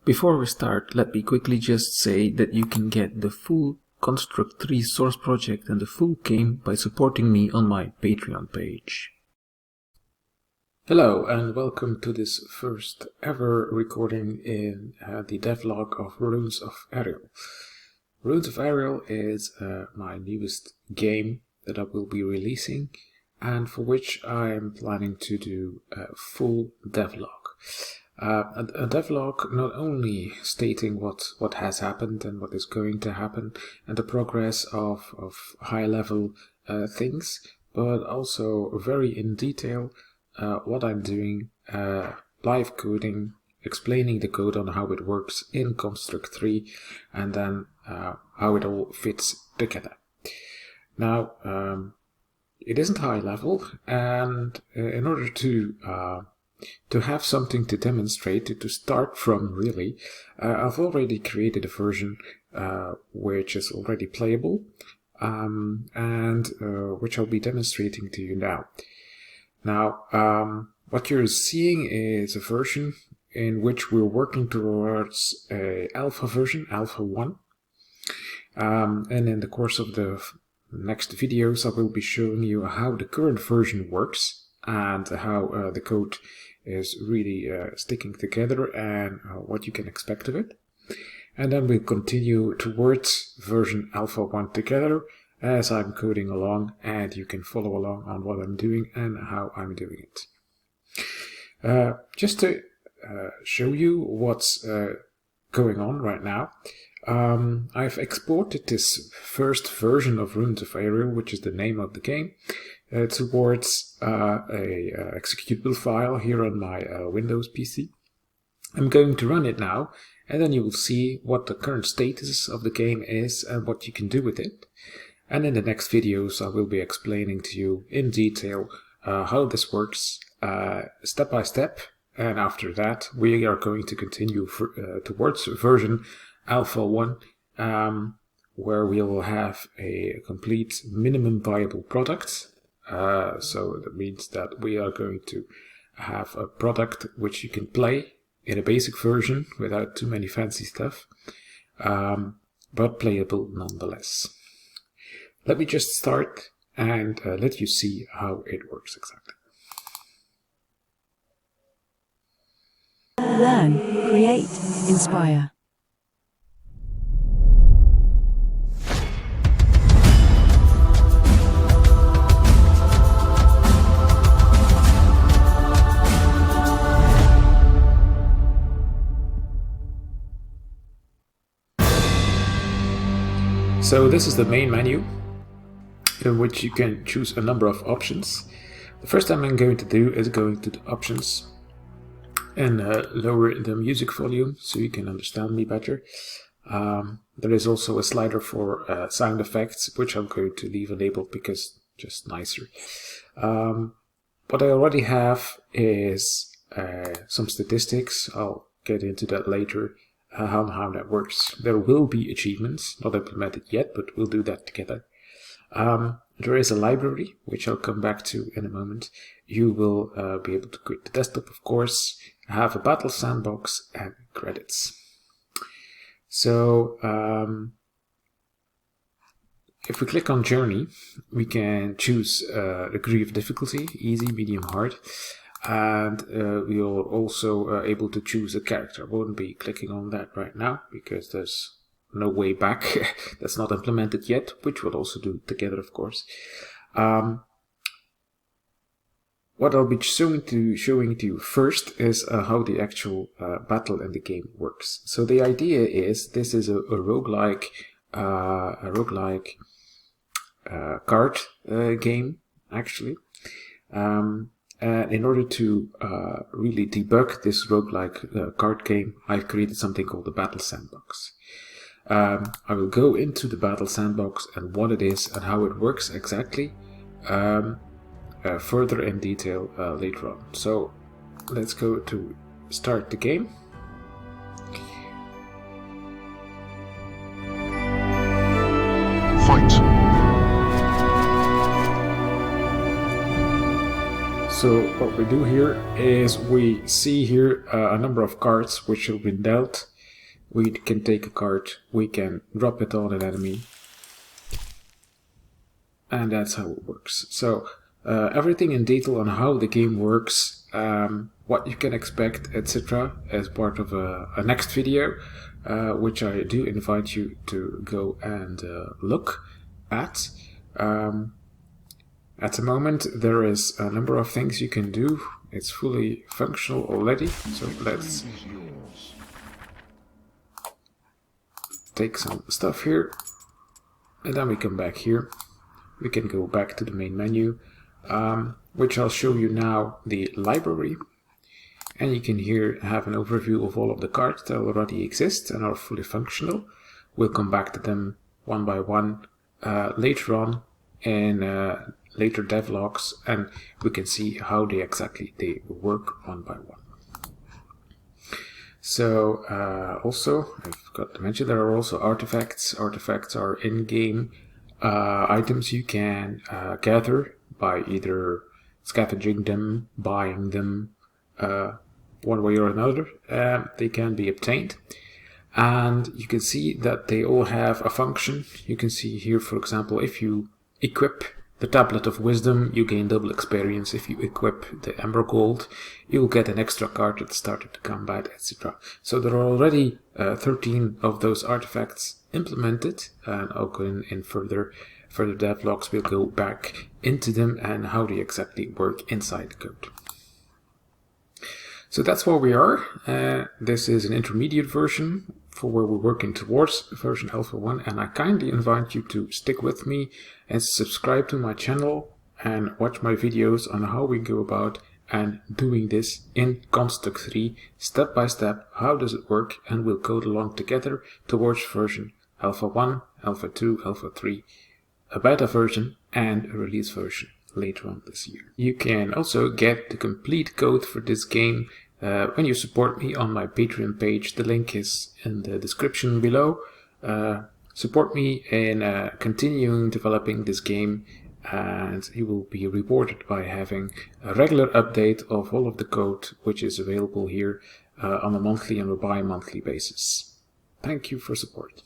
Before we start, let me quickly just say that you can get the full Construct 3 source project and the full game by supporting me on my Patreon page. Hello and welcome to this first ever recording in the devlog of Runes of Aereal. Runes of Aereal is my newest game that I will be releasing and for which I am planning to do a full devlog. A devlog not only stating what has happened and what is going to happen and the progress of high level things, but also very in detail what I'm doing, live coding, explaining the code on how it works in Construct 3 and then how it all fits together. Now it isn't high level, and in order to have something to demonstrate, to start from really, I've already created a version which is already playable and which I'll be demonstrating to you now. Now, what you're seeing is a version in which we're working towards a alpha version, alpha 1. And in the course of the next videos, I will be showing you how the current version works and how the code is really sticking together and what you can expect of it. And then we'll continue towards version alpha 1 together as I'm coding along, and you can follow along on what I'm doing and how I'm doing it. Just to show you what's going on right now, I've exported this first version of Runes of Aereal, which is the name of the game, towards a executable file here on my Windows PC. I'm going to run it now, and then you will see what the current status of the game is and what you can do with it. And in the next videos I will be explaining to you in detail how this works step by step, and after that we are going to continue towards version alpha 1, where we will have a complete minimum viable product. So that means that we are going to have a product which you can play in a basic version without too many fancy stuff, but playable nonetheless. Let me just start and let you see how it works exactly. Learn, create, inspire. So this is the main menu in which you can choose a number of options. The first thing I'm going to do is going to the options and lower the music volume so you can understand me better. There is also a slider for sound effects, which I'm going to leave enabled because just nicer. What I already have is some statistics. I'll get into that later. How that works. There will be achievements, not implemented yet, but we'll do that together. There is a library, which I'll come back to in a moment. You will be able to quit the desktop, of course, have a battle sandbox and credits. So if we click on journey, we can choose degree of difficulty, easy, medium, hard. And we are also able to choose a character. I won't be clicking on that right now because there's no way back. That's not implemented yet, which we'll also do together, of course. What I'll be showing to you first is how the actual battle in the game works. So the idea is this is a roguelike card game, actually. And in order to really debug this roguelike card game, I've created something called the Battle Sandbox. I will go into the Battle Sandbox and what it is and how it works exactly further in detail later on. So let's go to start the game. Fight. So what we do here is we see here a number of cards which have been dealt we can take a card, we can drop it on an enemy, and that's how it works. So everything in detail on how the game works, what you can expect, etc. as part of a next video, which I do invite you to go and look at. At the moment there is a number of things you can do. It's fully functional already, so let's take some stuff here, and then we come back here. We can go back to the main menu, which I'll show you now, the library, and you can here have an overview of all of the cards that already exist and are fully functional. We'll come back to them one by one later on in later devlogs, and we can see how they exactly work one by one. So also, I forgot to mention, there are also artifacts. Artifacts are in-game items you can gather by either scavenging them, buying them, one way or another. They can be obtained, and you can see that they all have a function. You can see here, for example, if you equip the Tablet of Wisdom, you gain double experience. If you equip the Ember Gold, you'll get an extra card at the start of the combat, etc. So there are already 13 of those artifacts implemented, and I'll go in further devlogs. We'll go back into them and how they exactly work inside the code. So that's where we are. This is an intermediate version for where we're working towards version Alpha 1, and I kindly invite you to stick with me and subscribe to my channel and watch my videos on how we go about and doing this in Construct 3 step by step. How does it work? And we'll code along together towards version Alpha 1, Alpha 2, Alpha 3, a beta version and a release version later on this year. You can also get the complete code for this game when you support me on my Patreon page. The link is in the description below. Support me in continuing developing this game, and you will be rewarded by having a regular update of all of the code, which is available here on a monthly and a bi-monthly basis. Thank you for support.